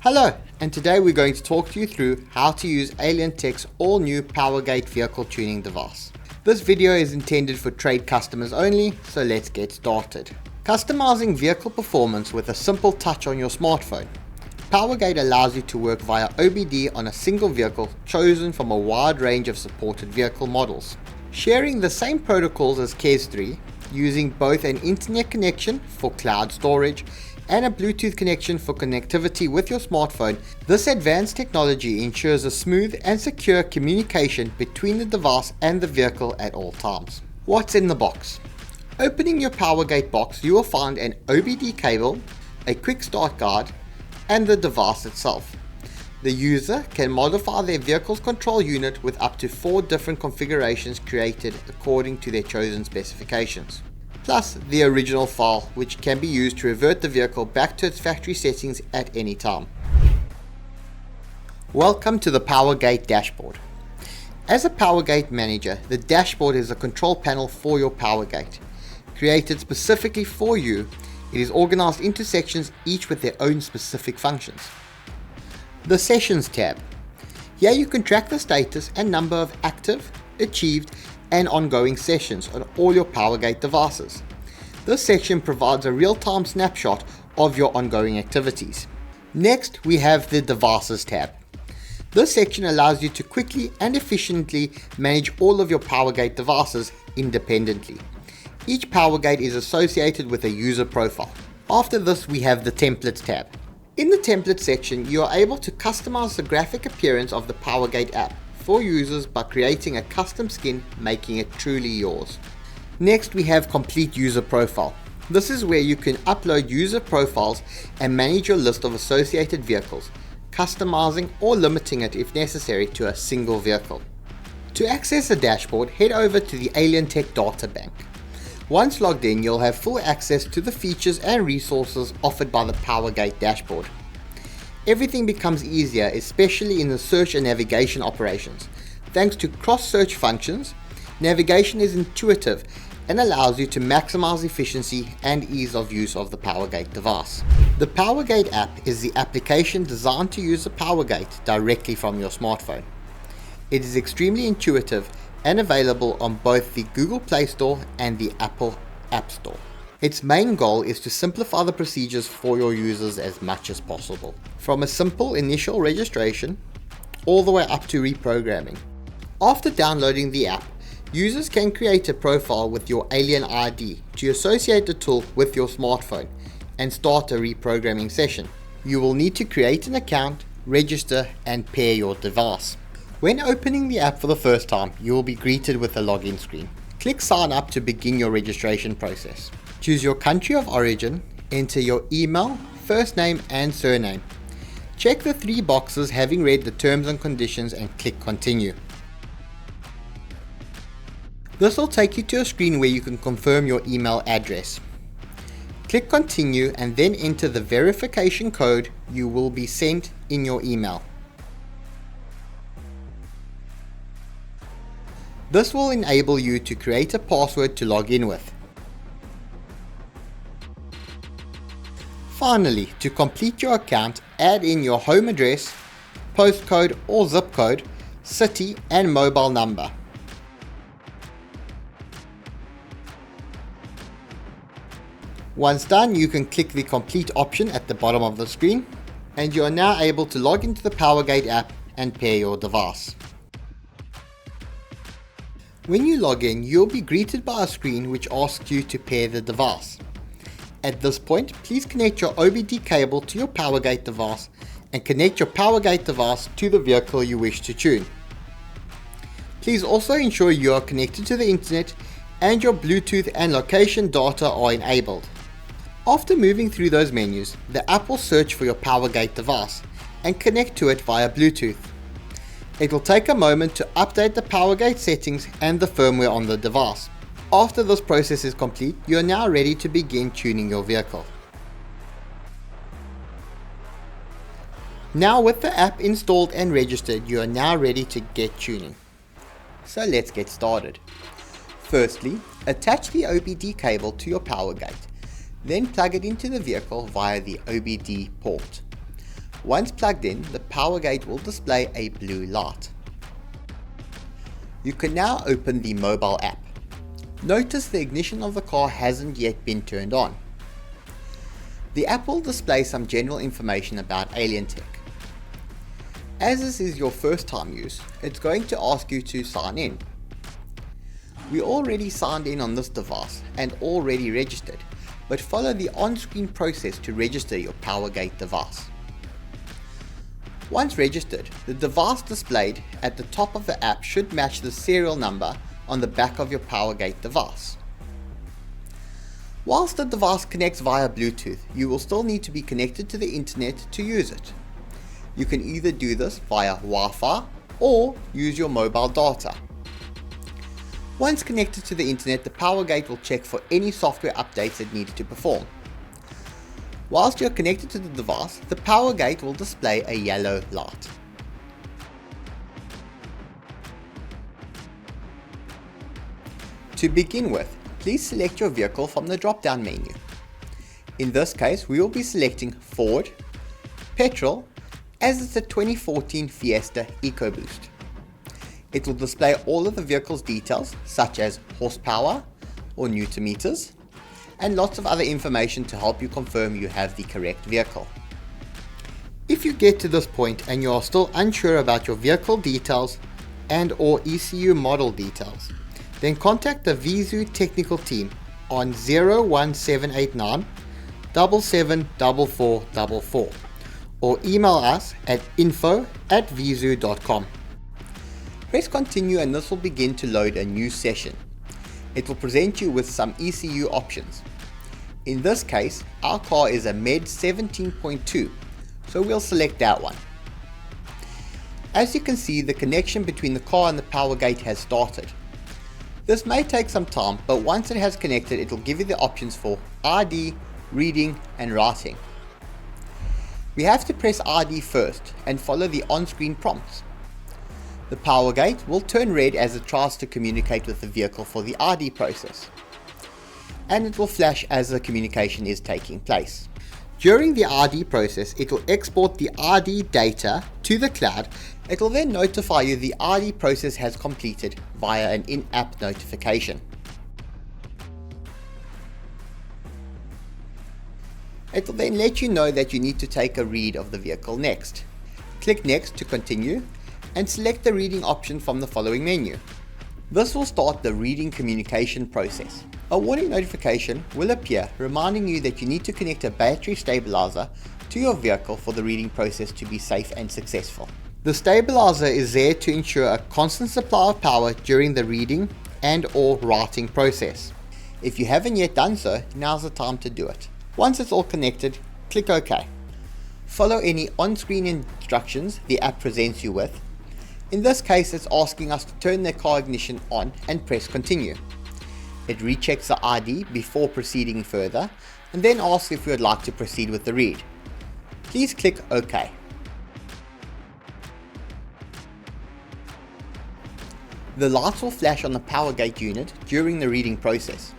Hello, and today we're going to talk to you through how to use Alientech's all-new Powergate vehicle tuning device. This video is intended for trade customers only, so let's get started. Customizing vehicle performance with a simple touch on your smartphone. Powergate allows you to work via OBD on a single vehicle chosen from a wide range of supported vehicle models. Sharing the same protocols as VIEZU, using both an internet connection for cloud storage and a Bluetooth connection for connectivity with your smartphone, this advanced technology ensures a smooth and secure communication between the device and the vehicle at all times. What's in the box? Opening your Powergate box, you will find an OBD cable, a quick start guide, and the device itself. The user can modify their vehicle's control unit with up to 4 different configurations created according to their chosen specifications, plus the original file, which can be used to revert the vehicle back to its factory settings at any time. Welcome to the Powergate Dashboard. As a Powergate manager, the dashboard is a control panel for your Powergate. Created specifically for you, it is organized into sections, each with their own specific functions. The Sessions tab. Here you can track the status and number of active, achieved, and ongoing sessions on all your Powergate devices. This section provides a real-time snapshot of your ongoing activities. Next, we have the Devices tab. This section allows you to quickly and efficiently manage all of your Powergate devices independently. Each Powergate is associated with a user profile. After this, we have the Templates tab. In the Template section, you are able to customize the graphic appearance of the Powergate app for users by creating a custom skin, making it truly yours. Next, we have Complete User Profile. This is where you can upload user profiles and manage your list of associated vehicles, customizing or limiting it if necessary to a single vehicle. To access the dashboard, head over to the Alientech data bank. Once logged in, you'll have full access to the features and resources offered by the Powergate dashboard. Everything becomes easier, especially in the search and navigation operations. Thanks to cross-search functions, navigation is intuitive and allows you to maximize efficiency and ease of use of the Powergate device. The Powergate app is the application designed to use the Powergate directly from your smartphone. It is extremely intuitive and available on both the Google Play Store and the Apple App Store. Its main goal is to simplify the procedures for your users as much as possible, from a simple initial registration all the way up to reprogramming. After downloading the app, users can create a profile with your Alien ID to associate the tool with your smartphone and start a reprogramming session. You will need to create an account, register, and pair your device. When opening the app for the first time, you will be greeted with a login screen. Click Sign Up to begin your registration process. Choose your country of origin, enter your email, first name and surname. Check the 3 boxes having read the terms and conditions and click Continue. This will take you to a screen where you can confirm your email address. Click Continue and then enter the verification code you will be sent in your email. This will enable you to create a password to log in with. Finally, to complete your account, add in your home address, postcode or zip code, city and mobile number. Once done, you can click the complete option at the bottom of the screen, and you are now able to log into the Powergate app and pair your device. When you log in, you'll be greeted by a screen which asks you to pair the device. At this point, please connect your OBD cable to your Powergate device and connect your Powergate device to the vehicle you wish to tune. Please also ensure you are connected to the internet and your Bluetooth and location data are enabled. After moving through those menus, the app will search for your Powergate device and connect to it via Bluetooth. It will take a moment to update the Powergate settings and the firmware on the device. After this process is complete, you are now ready to begin tuning your vehicle. Now with the app installed and registered, you are now ready to get tuning. So let's get started. Firstly, attach the OBD cable to your Powergate, then plug it into the vehicle via the OBD port. Once plugged in, the Powergate will display a blue light. You can now open the mobile app. Notice the ignition of the car hasn't yet been turned on. The app will display some general information about Alientech. As this is your first time use, it's going to ask you to sign in. We already signed in on this device and already registered, but follow the on-screen process to register your Powergate device. Once registered, the device displayed at the top of the app should match the serial number on the back of your Powergate device. Whilst the device connects via Bluetooth, you will still need to be connected to the internet to use it. You can either do this via Wi-Fi or use your mobile data. Once connected to the internet, the Powergate will check for any software updates it needed to perform. Whilst you are connected to the device, the Powergate will display a yellow light. To begin with, please select your vehicle from the drop-down menu. In this case, we will be selecting Ford, Petrol, as it's a 2014 Fiesta EcoBoost. It will display all of the vehicle's details such as horsepower or Newton meters, and lots of other information to help you confirm you have the correct vehicle. If you get to this point and you are still unsure about your vehicle details and or ECU model details, then contact the VIEZU technical team on 01789 774444 or email us at info@viezu.com. Press continue and this will begin to load a new session. It will present you with some ECU options. In this case, our car is a MED 17.2, so we'll select that one. As you can see, the connection between the car and the Powergate has started. This may take some time, but once it has connected, it will give you the options for ID, reading and writing. We have to press ID first and follow the on-screen prompts. The Powergate will turn red as it tries to communicate with the vehicle for the ID process, and it will flash as the communication is taking place. During the ID process, it will export the ID data to the cloud. It will then notify you the ID process has completed via an in-app notification. It will then let you know that you need to take a read of the vehicle next. Click Next to continue and select the reading option from the following menu. This will start the reading communication process. A warning notification will appear reminding you that you need to connect a battery stabilizer to your vehicle for the reading process to be safe and successful. The stabilizer is there to ensure a constant supply of power during the reading and or writing process. If you haven't yet done so, now's the time to do it. Once it's all connected, click OK. Follow any on-screen instructions the app presents you with. In this case, it's asking us to turn the car ignition on and press continue. It rechecks the ID before proceeding further and then asks if we would like to proceed with the read. Please click OK. The lights will flash on the Powergate unit during the reading process.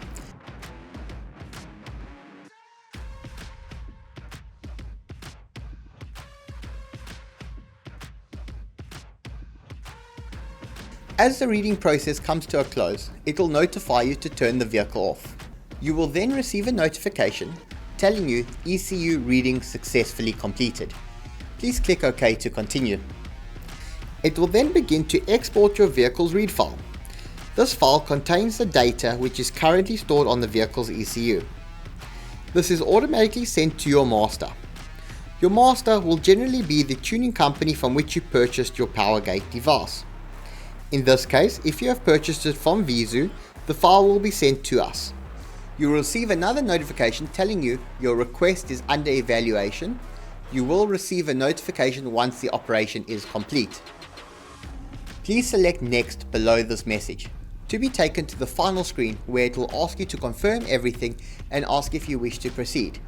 As the reading process comes to a close, it will notify you to turn the vehicle off. You will then receive a notification telling you ECU reading successfully completed. Please click OK to continue. It will then begin to export your vehicle's read file. This file contains the data which is currently stored on the vehicle's ECU. This is automatically sent to your master. Your master will generally be the tuning company from which you purchased your Powergate device. In this case, if you have purchased it from VIEZU, the file will be sent to us. You will receive another notification telling you your request is under evaluation. You will receive a notification once the operation is complete. Please select Next below this message to be taken to the final screen where it will ask you to confirm everything and ask if you wish to proceed.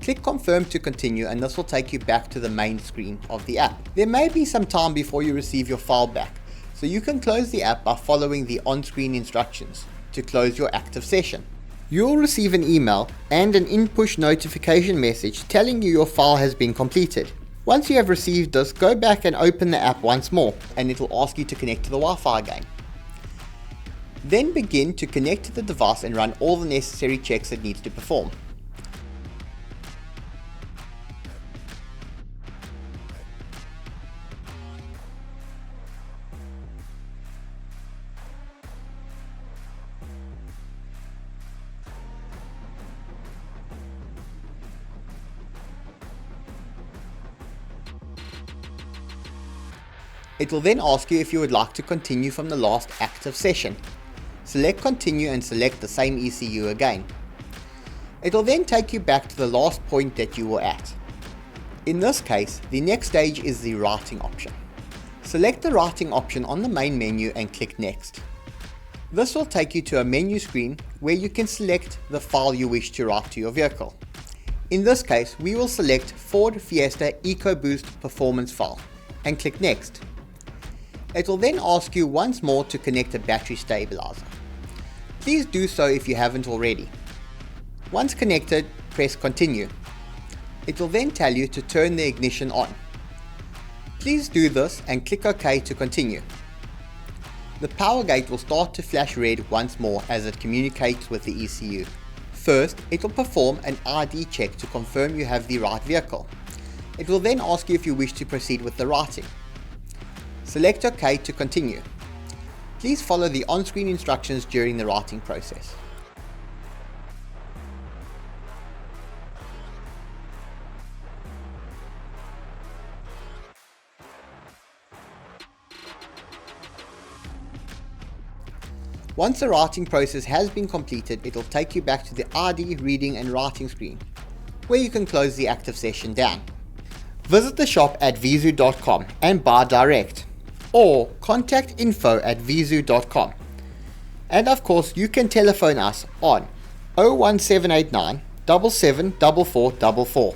Click Confirm to continue and this will take you back to the main screen of the app. There may be some time before you receive your file back, so you can close the app by following the on-screen instructions to close your active session. You will receive an email and an in-push notification message telling you your file has been completed. Once you have received this, go back and open the app once more, and it will ask you to connect to the Wi-Fi again. Then begin to connect to the device and run all the necessary checks it needs to perform. It will then ask you if you would like to continue from the last active session. Select continue and select the same ECU again. It will then take you back to the last point that you were at. In this case, the next stage is the writing option. Select the writing option on the main menu and click next. This will take you to a menu screen where you can select the file you wish to write to your vehicle. In this case, we will select Ford Fiesta EcoBoost Performance file and click next. It will then ask you once more to connect a battery stabilizer. Please do so if you haven't already. Once connected, press continue. It will then tell you to turn the ignition on. Please do this and click OK to continue. The Powergate will start to flash red once more as it communicates with the ECU. First, it will perform an ID check to confirm you have the right vehicle. It will then ask you if you wish to proceed with the writing. Select OK to continue. Please follow the on-screen instructions during the writing process. Once the writing process has been completed, it will take you back to the ID, reading and writing screen, where you can close the active session down. Visit the shop at VIEZU.com and buy direct, or contact info@VIEZU.com. And of course, you can telephone us on 01789 774444.